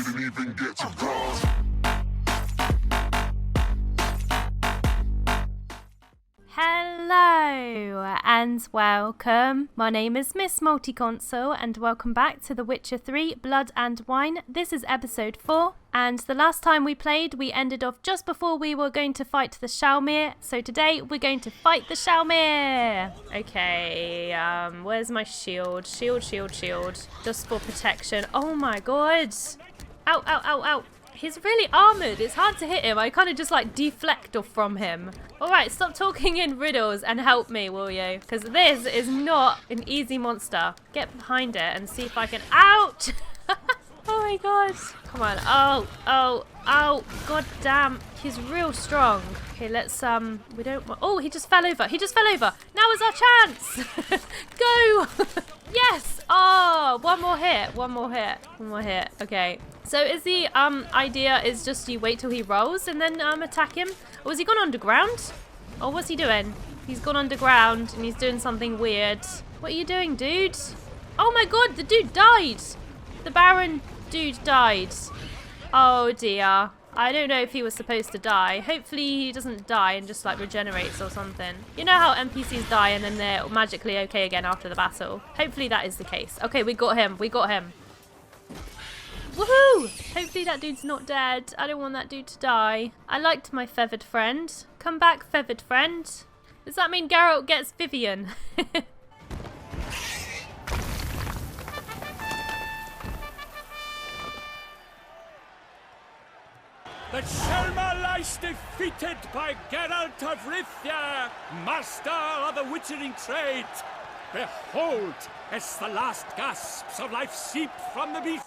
didn't even get to bronze. Hello and welcome. My name is Miss Multiconsole and welcome back to The Witcher 3 Blood and Wine. This is episode 4 and the last time we played we ended off just before we were going to fight the Shaelmaar. So today we're going to fight the Shaelmaar. Okay, where's my shield? Shield. Just for protection. Oh my god. Ow, ow, ow, ow. He's really armoured. It's hard to hit him. I kind of just like deflect off from him. Alright, stop talking in riddles and help me, will you? Because this is not an easy monster. Get behind it and see if I can... Ouch! Oh my god. Come on. Oh. God damn. He's real strong. Okay, let's, we don't want... Oh, he just fell over. Now is our chance. Go. Yes. Oh, one more hit. Okay. So is the idea is just you wait till he rolls and then attack him? Or has he gone underground? Or what's he doing? He's gone underground and he's doing something weird. What are you doing, dude? Oh my god, the dude died. The Baron dude died. Oh dear. I don't know if he was supposed to die. Hopefully he doesn't die and just like regenerates or something. You know how NPCs die and then they're magically okay again after the battle? Hopefully that is the case. Okay, we got him. Woohoo! Hopefully that dude's not dead. I don't want that dude to die. I liked my feathered friend. Come back, feathered friend. Does that mean Geralt gets Vivian? The Shaelmaar lies defeated by Geralt of Rivia, master of the witchering trade. Behold, as the last gasps of life seep from the beast.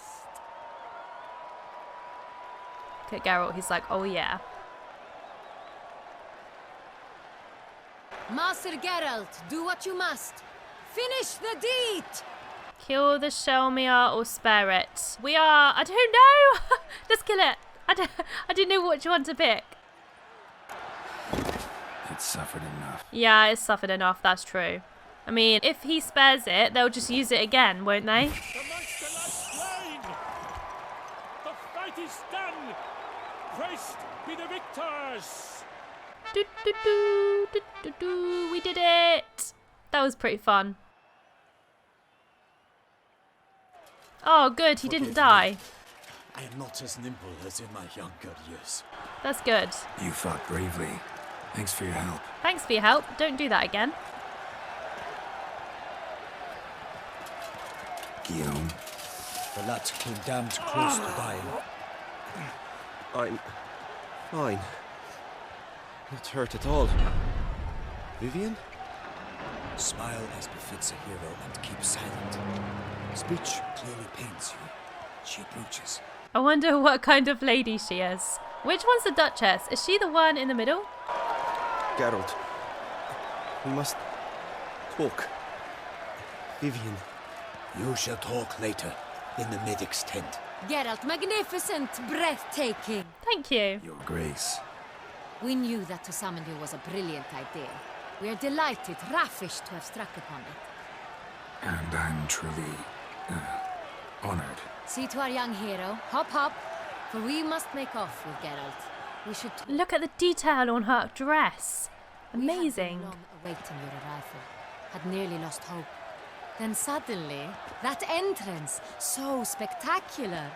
Look at Geralt, he's like, oh yeah. Master Geralt, do what you must. Finish the deed! Kill the Shaelmaar or spare it. We are, I don't know. Let's kill it. I didn't know which one to pick. It's suffered enough. Yeah, it's suffered enough, that's true. I mean, if he spares it, they'll just use it again, won't they? The monster lies slain! The fight is done! Praised be the victors! We did it! That was pretty fun. Oh, good, he didn't die. I am not as nimble as in my younger years. That's good. You fought bravely. Thanks for your help. Thanks for your help. Don't do that again. Guillaume. The lad came damned close to dying. I'm fine. Not hurt at all. Vivian? Smile as befits a hero and keep silent. Speech clearly pains you. She approaches. I wonder what kind of lady she is. Which one's the Duchess? Is she the one in the middle? Geralt. We must talk. Vivian. You shall talk later, in the medic's tent. Geralt, magnificent, breathtaking. Thank you. Your Grace. We knew that to summon you was a brilliant idea. We are delighted, ravished to have struck upon it. And I'm truly honored. See to our young hero. Hop, for we must make off with Geralt. We should... Look at the detail on her dress. Amazing. We had been long awaiting your arrival. Had nearly lost hope. Then suddenly, that entrance, so spectacular.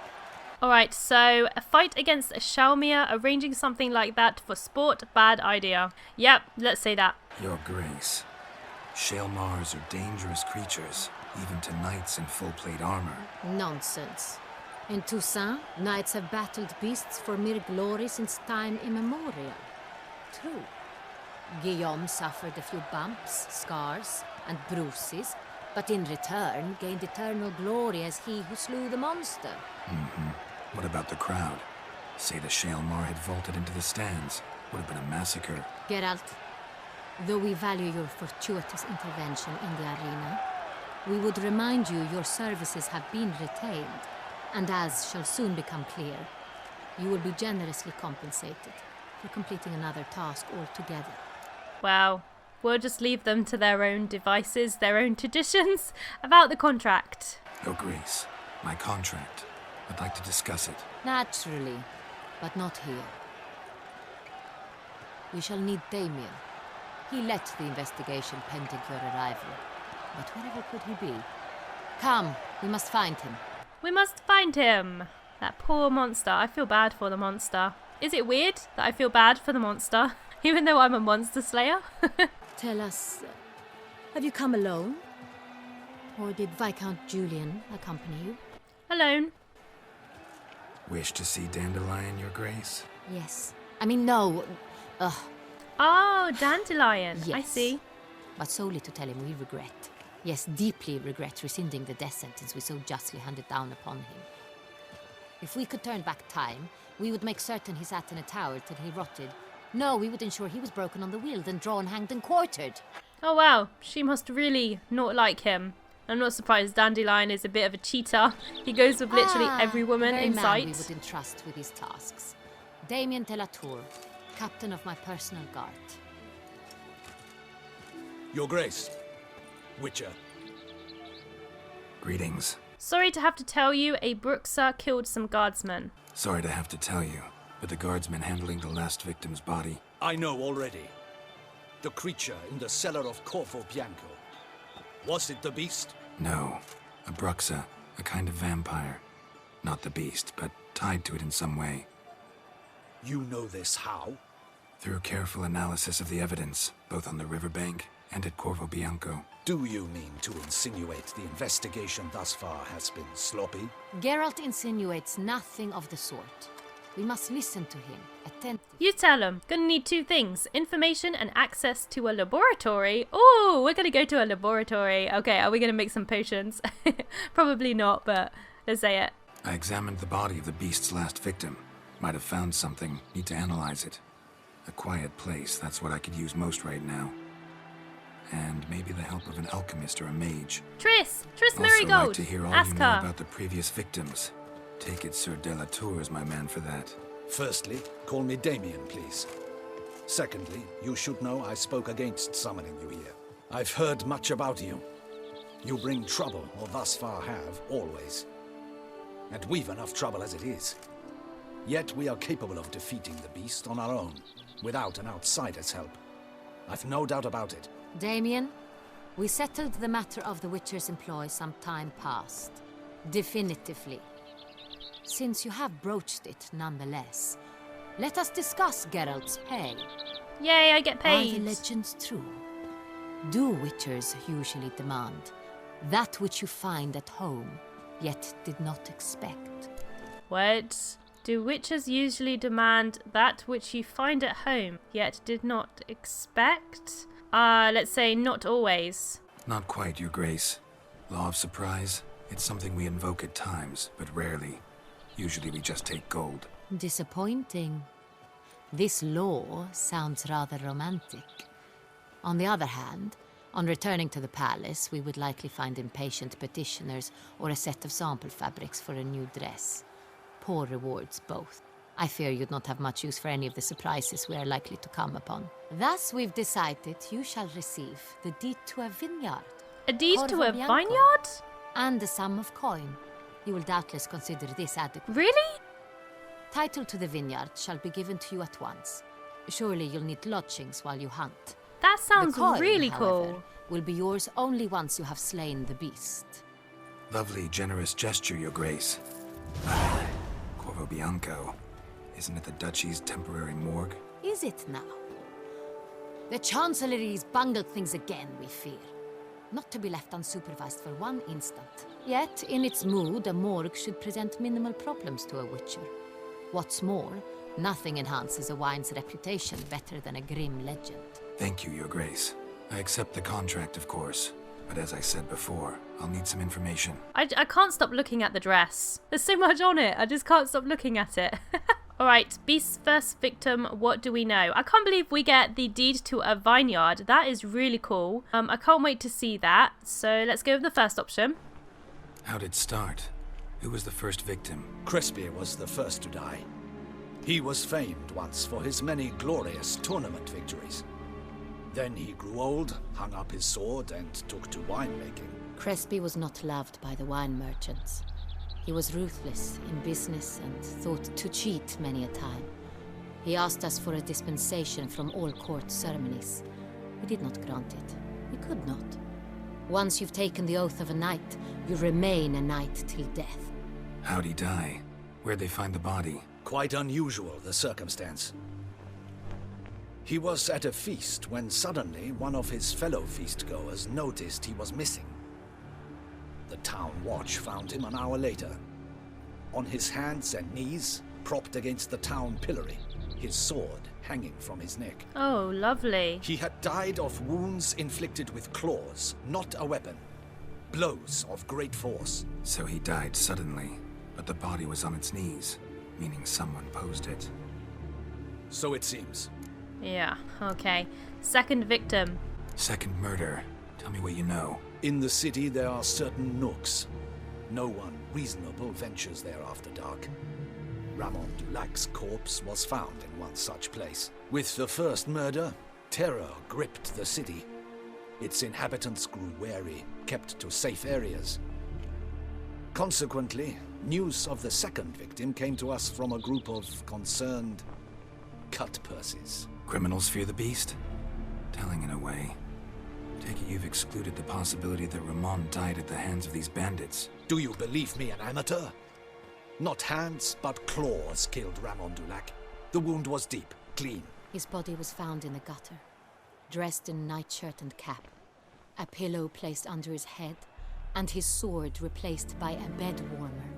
Alright, so a fight against a Shaelmaar, arranging something like that for sport, bad idea. Yep, let's say that. Your Grace. Shaelmaars are dangerous creatures, even to knights in full-plate armor. Nonsense. In Toussaint, knights have battled beasts for mere glory since time immemorial. True. Guillaume suffered a few bumps, scars, and bruises, but in return gained eternal glory as he who slew the monster. What about the crowd? Say the Shaelmaar had vaulted into the stands. Would have been a massacre. Geralt, though we value your fortuitous intervention in the arena, we would remind you your services have been retained, and as shall soon become clear, you will be generously compensated for completing another task altogether. Wow. We'll just leave them to their own devices, their own traditions about the contract. Your Grace, my contract. I'd like to discuss it. Naturally, but not here. We shall need Damien. He led the investigation pending your arrival. But wherever could he be? Come, we must find him. We must find him. That poor monster. I feel bad for the monster. Is it weird that I feel bad for the monster, even though I'm a monster slayer? Tell us, have you come alone? Or did Viscount Julian accompany you? Alone. Wish to see Dandelion, Your Grace? Yes. I mean, no. Oh, Dandelion. I Yes. see. But solely to tell him we regret. Yes, deeply regret rescinding the death sentence we so justly handed down upon him. If we could turn back time, we would make certain he sat in a tower till he rotted. No, we would ensure he was broken on the wheel, then drawn, hanged, and quartered. Oh wow, she must really not like him. I'm not surprised Dandelion is a bit of a cheater. He goes with literally every woman very in man sight. we would entrust with his tasks. Damien de la Tour, captain of my personal guard. Your Grace. Witcher. Greetings. Sorry to have to tell you, a Bruxer killed some guardsmen. Sorry to have to tell you, but the guardsman handling the last victim's body... I know already. The creature in the cellar of Corvo Bianco. Was it the beast? No. A Bruxa, a kind of vampire. Not the beast, but tied to it in some way. You know this how? Through careful analysis of the evidence, both on the riverbank and at Corvo Bianco. Do you mean to insinuate the investigation thus far has been sloppy? Geralt insinuates nothing of the sort. We must listen to him, attentively. You tell him. Gonna need two things. Information and access to a laboratory. Oh, we're gonna go to a laboratory. Okay, are we gonna make some potions? Probably not, but let's say it. I examined the body of the beast's last victim. Might have found something. Need to analyze it. A quiet place, that's what I could use most right now. And maybe the help of an alchemist or a mage. Triss Also Marigold. like to hear all Ask you know her. about the previous victims. Take it Sir de la Tour is my man for that. Firstly, call me Damien, please. Secondly, you should know I spoke against summoning you here. I've heard much about you. You bring trouble, or thus far have, always. And we've enough trouble as it is. Yet we are capable of defeating the beast on our own, without an outsider's help. I've no doubt about it. Damien, we settled the matter of the Witcher's employ some time past. Definitively. Since you have broached it nonetheless, let us discuss Geralt's pay. Yay, I get Are paid. the legends true? Do Witchers usually demand that which you find at home, yet did not expect? What? Do witches usually demand that which you find at home, yet did not expect? Let's say not always. Not quite, Your Grace. Law of surprise, it's something we invoke at times, but rarely. Usually we just take gold. Disappointing. This law sounds rather romantic. On the other hand, on returning to the palace, we would likely find impatient petitioners or a set of sample fabrics for a new dress. Poor rewards both. I fear you'd not have much use for any of the surprises we are likely to come upon. Thus, we've decided you shall receive the deed to a vineyard. A deed to a Corvo Bianco. vineyard? And a sum of coin. You will doubtless consider this adequate. Really? Title to the vineyard shall be given to you at once. Surely you'll need lodgings while you hunt. That sounds The coin, really however, cool. will be yours only once you have slain the beast. Lovely, generous gesture, Your Grace. Corvo Bianco. Isn't it the Duchy's temporary morgue? Is it now? The Chancellery's bungled things again, we fear. Not to be left unsupervised for one instant. Yet, in its mood, a morgue should present minimal problems to a Witcher. What's more, nothing enhances a wine's reputation better than a grim legend. Thank you, Your Grace. I accept the contract, of course. But as I said before, I'll need some information. I can't stop looking at the dress. There's so much on it. I just can't stop looking at it. Alright, Beast's first victim, what do we know? I can't believe we get the deed to a vineyard. That is really cool. I can't wait to see that. So let's go with the first option. How'd it start? Who was the first victim? Crespy was the first to die. He was famed once for his many glorious tournament victories. Then he grew old, hung up his sword, and took to winemaking. Crespy was not loved by the wine merchants. He was ruthless in business and thought to cheat many a time. He asked us for a dispensation from all court ceremonies. We did not grant it. We could not. Once you've taken the oath of a knight, you remain a knight till death. How'd he die? Where'd they find the body? Quite unusual, the circumstance. He was at a feast when suddenly one of his fellow feastgoers noticed he was missing. The town watch found him an hour later. On his hands and knees, propped against the town pillory, his sword hanging from his neck. Oh, lovely. He had died of wounds inflicted with claws, not a weapon. Blows of great force. So he died suddenly, but the body was on its knees, meaning someone posed it. So it seems. Yeah, okay. Second victim. Second murder. Tell me what you know. In the city there are certain nooks. No one reasonable ventures there after dark. Ramon Dulac's corpse was found in one such place. With the first murder, terror gripped the city. Its inhabitants grew wary, kept to safe areas. Consequently, news of the second victim came to us from a group of concerned cut-purses. Criminals fear the beast? Telling in a way. Take it you've excluded the possibility that Ramon died at the hands of these bandits. Do you believe me an amateur? Not hands, but claws killed Ramon Dulac. The wound was deep, clean. His body was found in the gutter, dressed in nightshirt and cap, a pillow placed under his head, and his sword replaced by a bed warmer.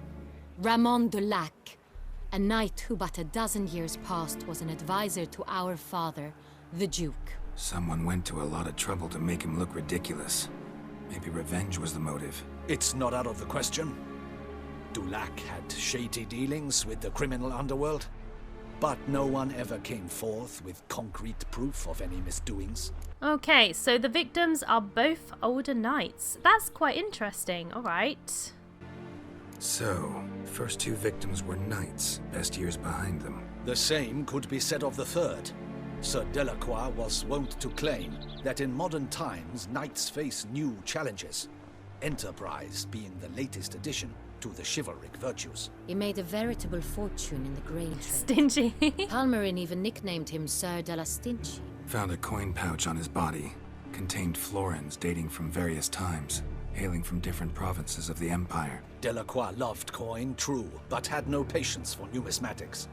Ramon Dulac, a knight who but a dozen years past was an advisor to our father, the Duke. Someone went to a lot of trouble to make him look ridiculous. Maybe revenge was the motive. It's not out of the question. Dulac had shady dealings with the criminal underworld, but no one ever came forth with concrete proof of any misdoings. Okay, so the victims are both older knights. That's quite interesting, alright. So, first two victims were knights, best years behind them. The same could be said of the third. Sir Delacroix was wont to claim that in modern times knights face new challenges, enterprise being the latest addition to the chivalric virtues. He made a veritable fortune in the grain trade. Stingy. Palmerin even nicknamed him Sir de la Stingy. Found a coin pouch on his body. Contained florins dating from various times, hailing from different provinces of the Empire. Delacroix loved coin, true, but had no patience for numismatics.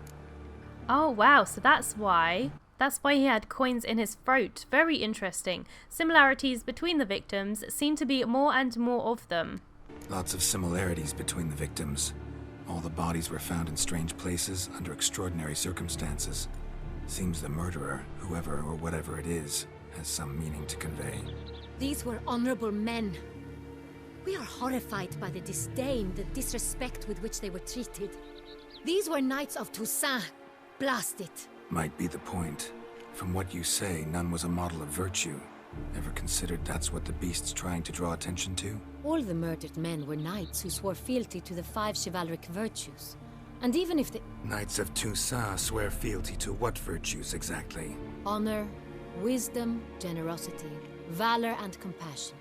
Oh wow, so that's why. That's why he had coins in his throat. Very interesting. Similarities between the victims seem to be more and more of them. Lots of similarities between the victims. All the bodies were found in strange places under extraordinary circumstances. Seems the murderer, whoever or whatever it is, has some meaning to convey. These were honorable men. We are horrified by the disdain, the disrespect with which they were treated. These were knights of Toussaint. Blast it. Might be the point. From what you say, none was a model of virtue. Ever considered that's what the beast's trying to draw attention to? All the murdered men were knights who swore fealty to the 5 chivalric virtues. And even if the Knights of Toussaint swear fealty to what virtues exactly? honor, wisdom, generosity, valor, and compassion.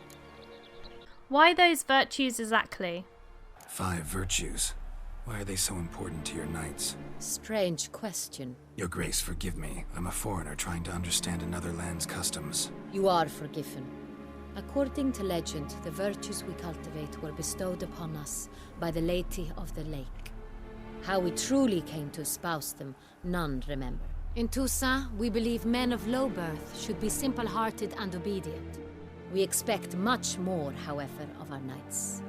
Why those virtues exactly? 5 virtues. Why are they so important to your knights? Strange question. Your Grace, forgive me. I'm a foreigner trying to understand another land's customs. You are forgiven. According to legend, the virtues we cultivate were bestowed upon us by the Lady of the Lake. How we truly came to espouse them, none remember. In Toussaint, we believe men of low birth should be simple-hearted and obedient. We expect much more, however, of our knights.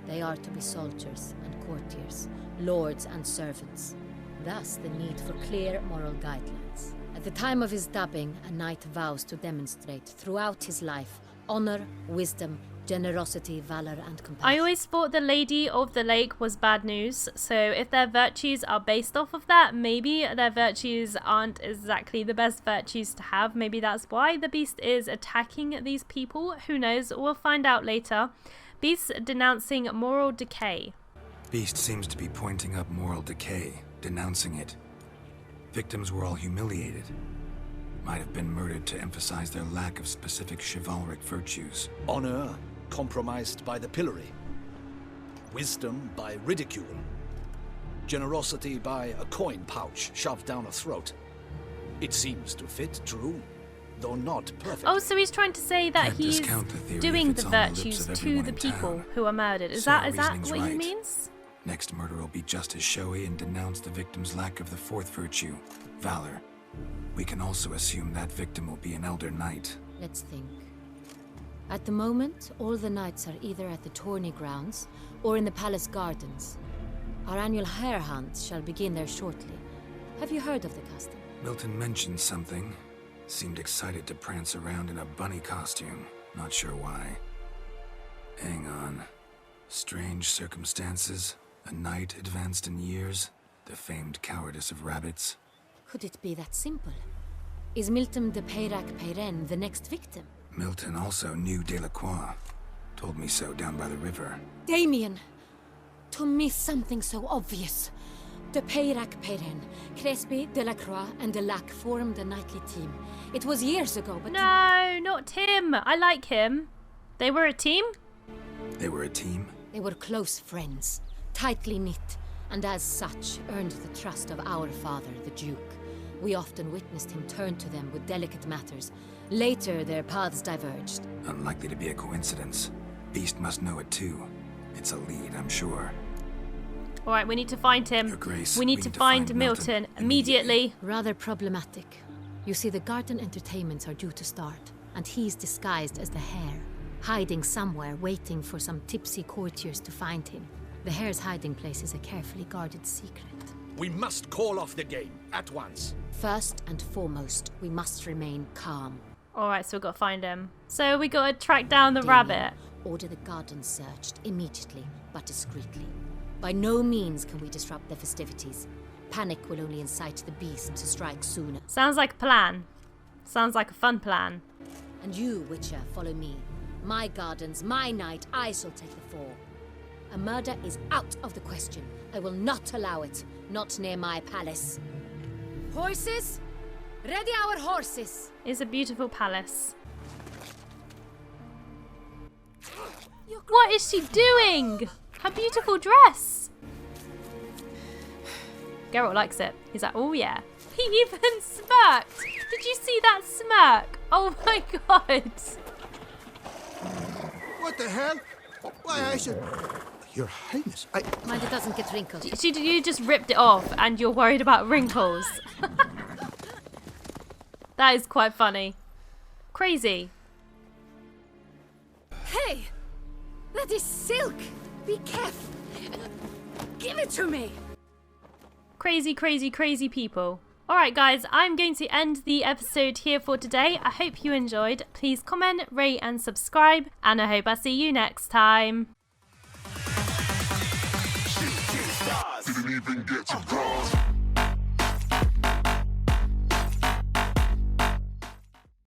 They are to be soldiers and courtiers, lords and servants. Thus, the need for clear moral guidelines. At the time of his dubbing, a knight vows to demonstrate throughout his life honor, wisdom, generosity, valor, and compassion. I always thought the Lady of the Lake was bad news, so if their virtues are based off of that, maybe their virtues aren't exactly the best virtues to have. Maybe that's why the beast is attacking these people. Who knows? We'll find out later. Beast denouncing moral decay. Beast seems to be pointing up moral decay, denouncing it. Victims were all humiliated. Might have been murdered to emphasize their lack of specific chivalric virtues. Honor compromised by the pillory. wisdom by ridicule, generosity by a coin pouch shoved down a throat. It seems to fit, true, though not perfect. Oh, so he's trying to say that Can't he's discount the theory doing if the it's on the lips virtues of to everyone the in people town. who are murdered. Is So that our is that reasoning's what he right. means? Next murder will be just as showy and denounce the victim's lack of the fourth virtue, valor. We can also assume that victim will be an elder knight. Let's think. At the moment, all the knights are either at the tourney grounds or in the palace gardens. Our annual hare hunt shall begin there shortly. Have you heard of the custom? Milton mentioned something. Seemed excited to prance around in a bunny costume. Not sure why. Hang on. Strange circumstances. A knight advanced in years. The famed cowardice of rabbits. Could it be that simple? Is Milton de Peyrac-Peyren the next victim? Milton also knew Delacroix. Told me so down by the river. Damien! To miss something so obvious. De Peyrac-Peyren, Crespi, Delacroix, and Delac formed a knightly team. It was years ago, but... No, not Tim. I like him. They were a team? They were a team? They were close friends, tightly knit, and as such earned the trust of our father, the Duke. We often witnessed him turn to them with delicate matters. Later, their paths diverged. Unlikely to be a coincidence. Beast must know it too. It's a lead, I'm sure. Alright, we need to find him. Your Grace, we need to find Milton immediately. Rather problematic. You see, the garden entertainments are due to start, and he's disguised as the hare, hiding somewhere, waiting for some tipsy courtiers to find him. The hare's hiding place is a carefully guarded secret. We must call off the game, at once. First and foremost, we must remain calm. Alright, so we've got to find him. So we got to track down the Damien, rabbit. order the garden searched immediately, but discreetly. By no means can we disrupt the festivities. Panic will only incite the beast to strike sooner. Sounds like a plan. Sounds like a fun plan. And you, Witcher, follow me. My gardens, my night, I shall take the fall. A murder is out of the question. I will not allow it. Not near my palace. Horses? Ready our horses! It's a beautiful palace. What is she doing? Her beautiful dress. Geralt likes it. He's like, oh yeah. He even smirked. Did you see that smirk? Oh my god. What the hell? Why, I should... Your Highness, Mind it doesn't get wrinkled. You just ripped it off and you're worried about wrinkles. That is quite funny. Crazy. Hey! That is silk! Be careful! Give it to me! Crazy, crazy, crazy people. Alright guys, I'm going to end the episode here for today. I hope you enjoyed. Please comment, rate and subscribe. And I hope I see you next time. Didn't even get to cross.